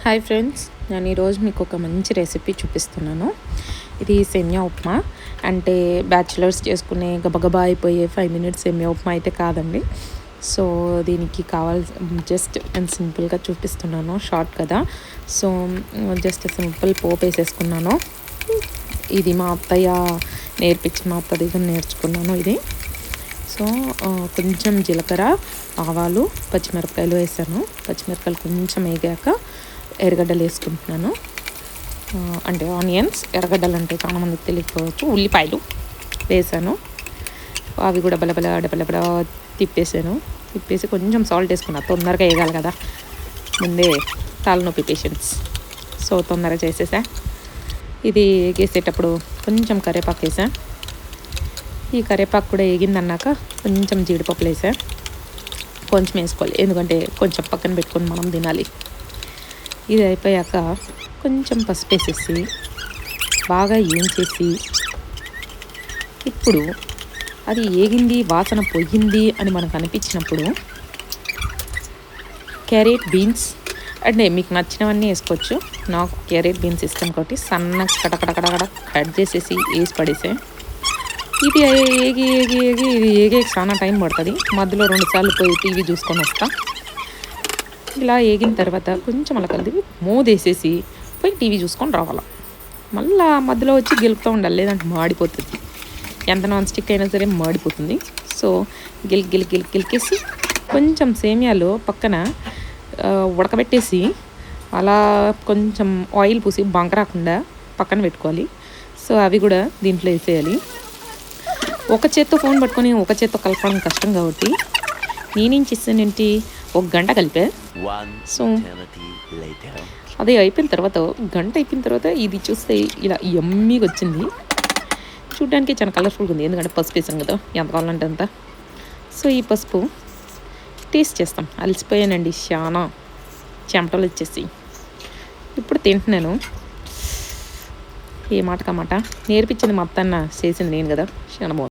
Hi friends, నేను ఈరోజు మీకు ఒక మంచి రెసిపీ చూపిస్తున్నాను. ఇది సేమియా ఉప్మా. అంటే బ్యాచిలర్స్ చేసుకునే గబగబా అయిపోయే 5 మినిట్స్ సేమియా ఉప్మా అయితే కాదండి. సో దీనికి జస్ట్ నేను సింపుల్గా చూపిస్తున్నాను, షార్ట్ కదా. సో జస్ట్ సింపుల్ పోపు వేసేసుకున్నాను. ఇది మా అత్తయ్య నేర్పించి మా అత్త దగ్గర నేర్చుకున్నాను ఇది. సో కొంచెం జీలకర్ర, ఆవాలు, పచ్చిమిరపకాయలు వేసాను. పచ్చిమిరపకాయలు కొంచెం వేగాక ఎర్రగడ్డలు వేసుకుంటున్నాను. అంటే ఆనియన్స్, ఎర్రగడ్డలు అంటే చాలా మందికి తెలియకపోవచ్చు. ఉల్లిపాయలు వేసాను. అవి కూడా బలబల తిప్పేసి కొంచెం సాల్ట్ వేసుకున్నా. తొందరగా వేగాలి కదా, ముందే తలనొప్పి పేషెంట్స్. సో తొందరగా చేసేసా. ఇది వేగేసేటప్పుడు కొంచెం కరివేపాకు వేసా. ఈ కరివేపాకు కూడా వేగిందన్నాక కొంచెం జీడిపప్పులు వేసా. కొంచెం వేసుకోవాలి, ఎందుకంటే కొంచెం పక్కన పెట్టుకొని మనం తినాలి. ఇది అయిపోయాక కొంచెం పసుపు వేసేసి బాగా ఏంచేసి, ఇప్పుడు అది ఏగింది, వాసన పోయింది అని మనకు అనిపించినప్పుడు క్యారెట్, బీన్స్ అంటే మీకు నచ్చినవన్నీ వేసుకోవచ్చు. నాకు క్యారెట్, బీన్స్ ఇష్టం కాబట్టి సన్నగా కటకటకడ కట్ చేసేసి వేసి పడేసే. ఇది ఏగి చాలా టైం పడుతుంది. మధ్యలో 2 సార్లు పోయి టీవీ చూసుకొని వస్తా. ఇలా ఏగిన తర్వాత కొంచెం అలా కలిపి మూదేసేసి పోయి టీవీ చూసుకొని రావాలి. మళ్ళీ మధ్యలో వచ్చి గెలుపుతూ ఉండాలి, లేదంటే మాడిపోతుంది. ఎంత నాన్ స్టిక్ అయినా సరే మాడిపోతుంది. సో గిలికేసి కొంచెం సేమియాలు పక్కన ఉడకబెట్టేసి అలా కొంచెం ఆయిల్ పూసి బంకరాకుండా పక్కన పెట్టుకోవాలి. సో అవి కూడా దీంట్లో వేసేయాలి. ఒక చేత్తో ఫోన్ పట్టుకొని ఒక చేత్తో కలపడం కష్టం కాబట్టి నేనేం చేస్తానంటే 1 గంట కలిపా. సో అది అయిపోయిన తర్వాత, గంట అయిపోయిన తర్వాత ఇది చూస్తే ఇలా యమ్మీగా వచ్చింది. చూడడానికి చాలా కలర్ఫుల్గా ఉంది, ఎందుకంటే పసుపు వేసాం కదా, ఎంత కావాలంటే అంత. సో ఈ పసుపు టేస్ట్ చేస్తాం. అలసిపోయానండి, చాలా చెమటలు వచ్చేసి. ఇప్పుడు తింటున్నాను. ఏ మాట కమాట నేర్పించింది మా అత్తన్న, చేసింది నేను కదా. చాలా బాగుంది.